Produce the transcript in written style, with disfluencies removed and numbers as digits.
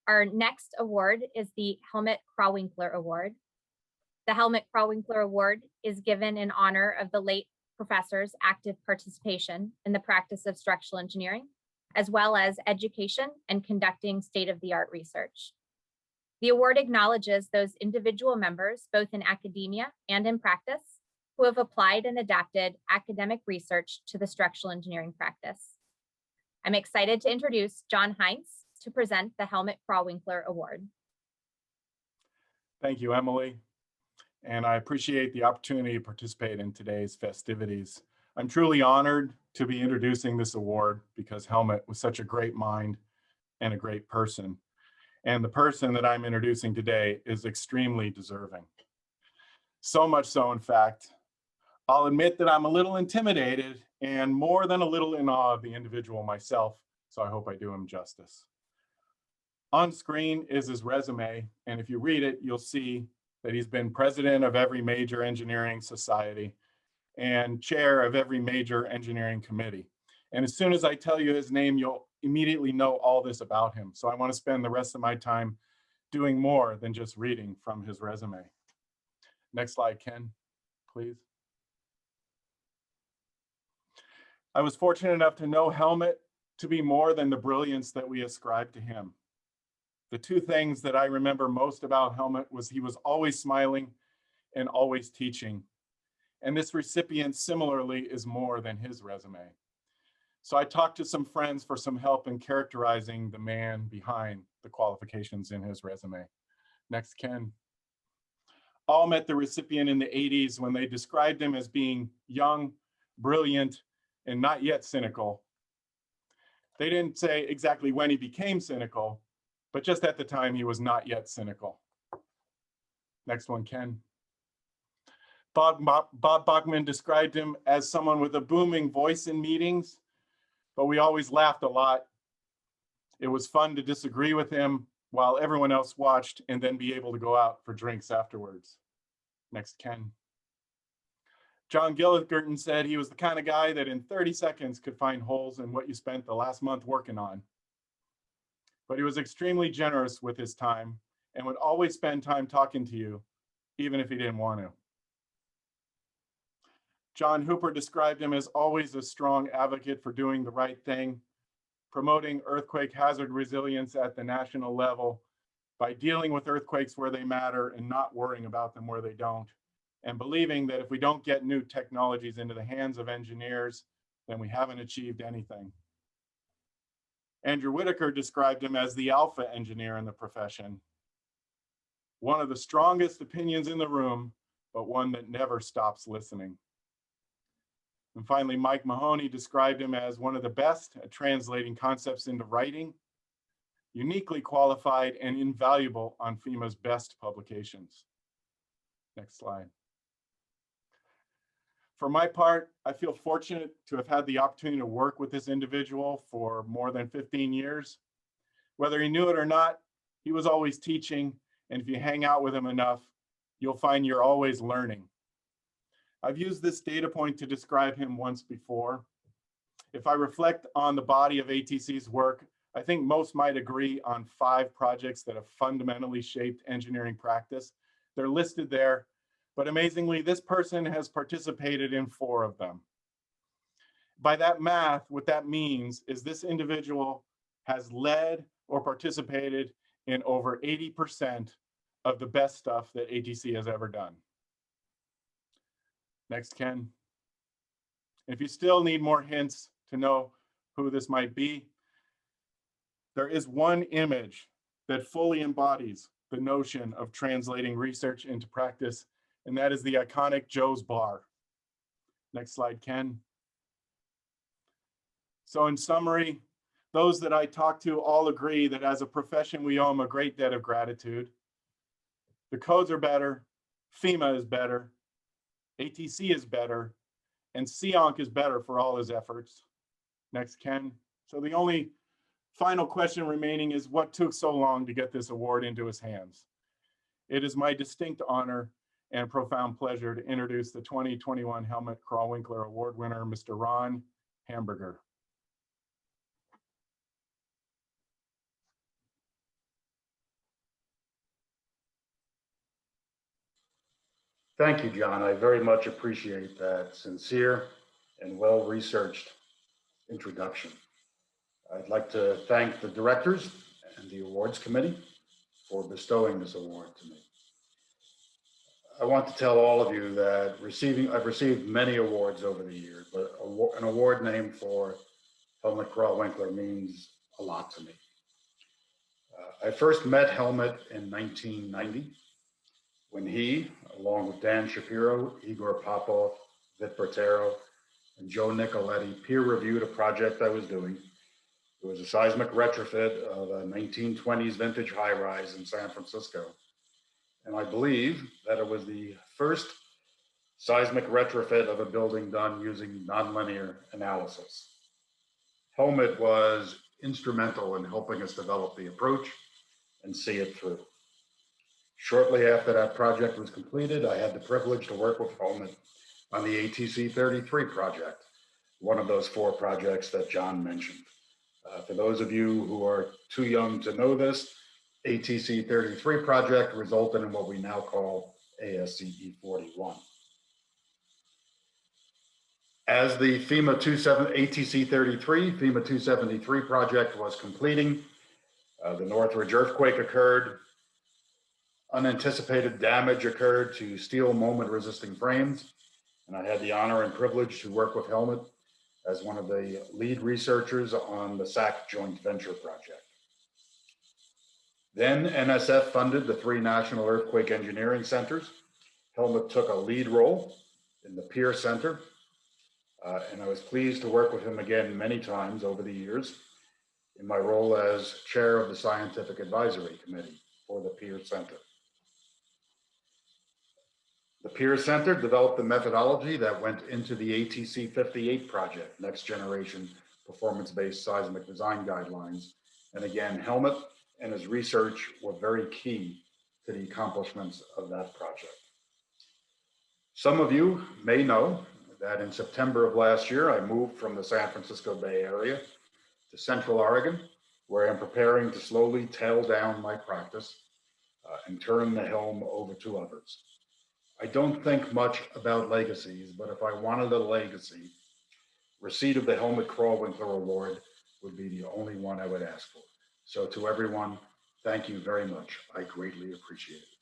Our next award is the Helmut Krawinkler Award. The Helmut Krawinkler Award is given in honor of the late professor's active participation in the practice of structural engineering, as well as education and conducting state-of-the-art research. The award acknowledges those individual members, both in academia and in practice, who have applied and adapted academic research to the structural engineering practice. I'm excited to introduce John Heinz to present the Helmut Krawinkler Award. Thank you, Emily. And I appreciate the opportunity to participate in today's festivities. I'm truly honored to be introducing this award because Helmut was such a great mind and a great person. And the person that I'm introducing today is extremely deserving. So much so, in fact, I'll admit that I'm a little intimidated and more than a little in awe of the individual myself, so I hope I do him justice. On screen is his resume, and if you read it, you'll see that he's been president of every major engineering society and chair of every major engineering committee. And as soon as I tell you his name, you'll immediately know all this about him. So I want to spend the rest of my time doing more than just reading from his resume. Next slide, Ken, please. I was fortunate enough to know Helmut to be more than the brilliance that we ascribe to him. The two things that I remember most about Helmut was he was always smiling and always teaching. And this recipient similarly is more than his resume. So I talked to some friends for some help in characterizing the man behind the qualifications in his resume. Next, Ken. All met the recipient in the 80s when they described him as being young, brilliant, and not yet cynical. They didn't say exactly when he became cynical, but just at the time he was not yet cynical. Next one, Ken. Bob Bachman described him as someone with a booming voice in meetings, but we always laughed a lot. It was fun to disagree with him while everyone else watched and then be able to go out for drinks afterwards. Next, Ken. John Gilligerton said he was the kind of guy that in 30 seconds could find holes in what you spent the last month working on. But he was extremely generous with his time and would always spend time talking to you, even if he didn't want to. John Hooper described him as always a strong advocate for doing the right thing, promoting earthquake hazard resilience at the national level by dealing with earthquakes where they matter and not worrying about them where they don't, and believing that if we don't get new technologies into the hands of engineers, then we haven't achieved anything. Andrew Whitaker described him as the alpha engineer in the profession. One of the strongest opinions in the room, but one that never stops listening. And finally, Mike Mahoney described him as one of the best at translating concepts into writing, uniquely qualified and invaluable on FEMA's best publications. Next slide. For my part, I feel fortunate to have had the opportunity to work with this individual for more than 15 years. Whether he knew it or not, he was always teaching, and if you hang out with him enough, you'll find you're always learning. I've used this data point to describe him once before. If I reflect on the body of ATC's work, I think most might agree on 5 projects that have fundamentally shaped engineering practice. They're listed there, but amazingly, this person has participated in 4 of them. By that math, what that means is this individual has led or participated in over 80% of the best stuff that ATC has ever done. Next, Ken. If you still need more hints to know who this might be, there is one image that fully embodies the notion of translating research into practice, and that is the iconic Joe's Bar. Next slide, Ken. So in summary, those that I talked to all agree that as a profession, we owe him a great debt of gratitude. The codes are better, FEMA is better, ATC is better, and SEONC is better for all his efforts. Next, Ken. So the only final question remaining is what took so long to get this award into his hands? It is my distinct honor and profound pleasure to introduce the 2021 Helmut Krawinkler Award winner, Mr. Ron Hamburger. Thank you, John. I very much appreciate that sincere and well-researched introduction. I'd like to thank the directors and the awards committee for bestowing this award to me. I want to tell all of you that I've received many awards over the years, but an award named for Helmut Krawinkler means a lot to me. I first met Helmut in 1990 when he, along with Dan Shapiro, Igor Popov, Vit Bertero, and Joe Nicoletti, peer-reviewed a project I was doing. It was a seismic retrofit of a 1920s vintage high-rise in San Francisco. And I believe that it was the first seismic retrofit of a building done using nonlinear analysis. Helmut was instrumental in helping us develop the approach and see it through. Shortly after that project was completed, I had the privilege to work with Helmut on the ATC 33 project, one of those 4 projects that John mentioned. For those of you who are too young to know this, ATC 33 project resulted in what we now call ASCE 41. As the ATC 33, FEMA 273 project was completing, the Northridge earthquake occurred. Unanticipated damage occurred to steel moment resisting frames, and I had the honor and privilege to work with Helmut as one of the lead researchers on the SAC joint venture project. Then NSF funded the 3 national earthquake engineering centers. Helmut took a lead role in the Peer Center, and I was pleased to work with him again many times over the years in my role as chair of the Scientific Advisory Committee for the Peer Center. The Peer Center developed the methodology that went into the ATC 58 project, Next Generation Performance-Based Seismic Design Guidelines. And again, Helmut and his research were very key to the accomplishments of that project. Some of you may know that in September of last year, I moved from the San Francisco Bay Area to Central Oregon, where I'm preparing to slowly tail down my practice and turn the helm over to others. I don't think much about legacies, but if I wanted a legacy, receipt of the Helmut Krawinkler Award would be the only one I would ask for. So to everyone, thank you very much. I greatly appreciate it.